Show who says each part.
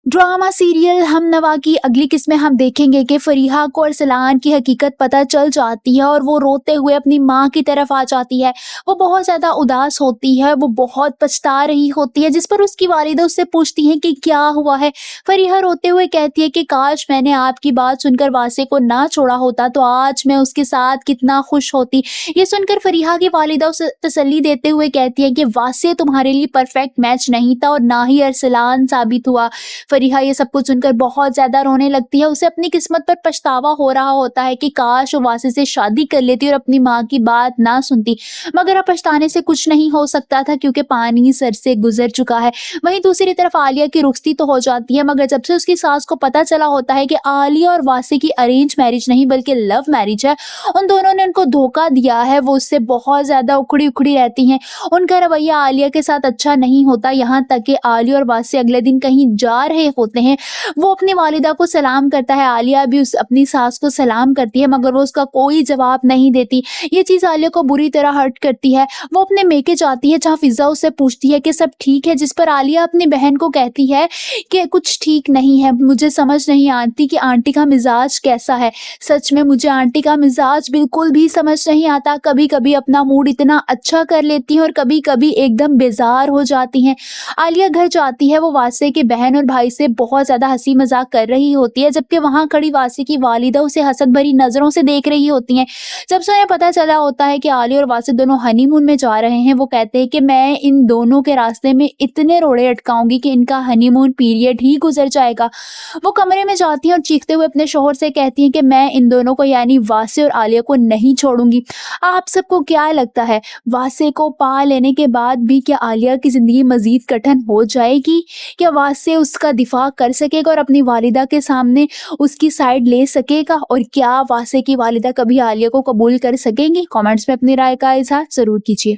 Speaker 1: Drama serial हम नवा की अगली किस्त में हम देखेंगे कि फरीहा को अरसलान की हकीकत पता चल जाती है और वो रोते हुए अपनी माँ की तरफ आ जाती है। वो बहुत ज़्यादा उदास होती है, वो बहुत पछता रही होती है, जिस पर उसकी वालिदा उससे पूछती हैं कि क्या हुआ है। फरीहा रोते हुए कहती है कि काश मैंने आपकी बात सुनकर वासे को ना छोड़ा होता तो आज मैं उसके साथ कितना खुश होती। ये सुनकर फरीहा की वालिदा उसे तसल्ली देते हुए कहती है कि वासे तुम्हारे लिए परफेक्ट मैच नहीं था और ना ही अरसलान साबित हुआ। फरीहा ये सब कुछ सुनकर बहुत ज़्यादा रोने लगती है। उसे अपनी किस्मत पर पछतावा हो रहा होता है कि काश वो वासे से शादी कर लेती और अपनी माँ की बात ना सुनती। मगर अब पछताने से कुछ नहीं हो सकता था क्योंकि पानी सर से गुजर चुका है। वहीं दूसरी तरफ आलिया की रुखसती तो हो जाती है, मगर जब से उसकी सास को पता चला होता है कि आलिया और वासे की अरेंज मैरिज नहीं बल्कि लव मैरिज है, उन दोनों ने उनको धोखा दिया है, वो उससे बहुत ज़्यादा उखड़ी उखड़ी रहती हैं। उनका रवैया आलिया के साथ अच्छा नहीं होता, यहाँ तक कि आलिया और वासे अगले दिन कहीं जा रहे होते हैं। वो अपनी वालिदा को सलाम करता है, आलिया भी उस अपनी सास को सलाम करती है, मगर वो उसका कोई जवाब नहीं देती। ये चीज़ आलिया को बुरी तरह हर्ट करती है। वो अपने मेके जाती है जहाँ फिज़ा उससे पूछती है कि सब ठीक है, जिस पर आलिया अपनी बहन को कहती है कि कुछ ठीक नहीं है, मुझे समझ नहीं आती कि आंटी का मिजाज कैसा है। सच में मुझे आंटी का मिजाज बिल्कुल भी समझ नहीं आता। कभी कभी अपना मूड इतना अच्छा कर लेती हैं और कभी कभी एकदम बेजार हो जाती हैं। आलिया घर जाती है, वो वासे के बहन और भाई से बहुत ज्यादा हंसी मजाक कर रही होती है, जबकि वहां खड़ी वासे की वालिदा उसे हसद भरी नजरों से देख रही होती हैं। जब से उन्हें पता चला होता है कि आलिया और वासे दोनों हनीमून में जा रहे हैं, वो कहते हैं कि मैं इन दोनों के रास्ते में इतने रोड़े अटकाऊंगी कि इनका हनीमून पीरियड ही गुजर जाएगा। वो कमरे में जाती हैं और चीखते हुए अपने शोहर से कहती हैं कि मैं इन दोनों को यानी वासे और आलिया को नहीं छोड़ूंगी। आप सबको क्या लगता है, वासे को पा लेने के बाद भी क्या आलिया की जिंदगी मजीद कठिन हो जाएगी? क्या वासे उसका दिफा कर सकेगा और अपनी वालिदा के सामने उसकी साइड ले सकेगा? और क्या वासे की वालिदा कभी आलिया को कबूल कर सकेंगी? कमेंट्स में अपनी राय का इजहार जरूर कीजिए।